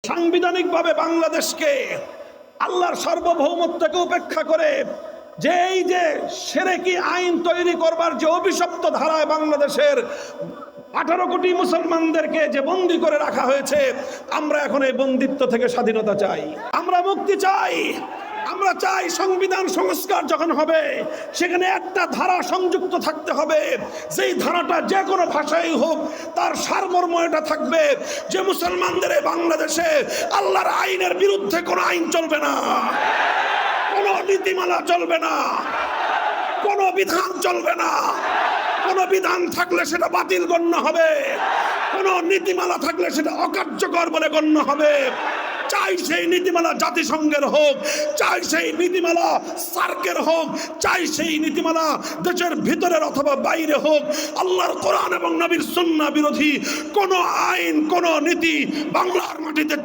সাংবিধানিকভাবে বাংলাদেশকে আল্লাহর সার্বভৌমত্বকে উপেক্ষা করে যে এই যে শিরকি আইন তৈরি করবার যে অভিশপ্ত ধারায় বাংলাদেশের 18 কোটি মুসলমানদেরকে যে বন্দী করে রাখা হয়েছে, আমরা এখন এই বন্দিত্ব থেকে স্বাধীনতা চাই, আমরা মুক্তি চাই। আমরা চাই সংবিধান সংস্কার যখন হবে সেখানে একটা ধারা সংযুক্ত থাকতে হবে, যেই ধারাটা যে কোনো ভাষায় হোক তার সারমর্ম এটা থাকবে যে মুসলমানদের এই বাংলাদেশে আল্লাহর আইনের বিরুদ্ধে কোনো আইন চলবে না, কোনো নীতিমালা চলবে না, কোনো বিধান চলবে না। কোনো বিধান থাকলে সেটা বাতিল গণ্য হবে, কোনো নীতিমালা থাকলে সেটা অকার্যকর বলে গণ্য হবে। চাই সেই নীতিমালা জাতিসংঘের হোক, চাই সেই নীতিমালা সার্কের হোক, চাই সেই নীতিমালা দেশের ভিতরের অথবা বাইরে হোক, আল্লাহর কোরআন এবং নবীর সুন্নাহ বিরোধী কোনো আইন, কোনো নীতি বাংলার মাটিতে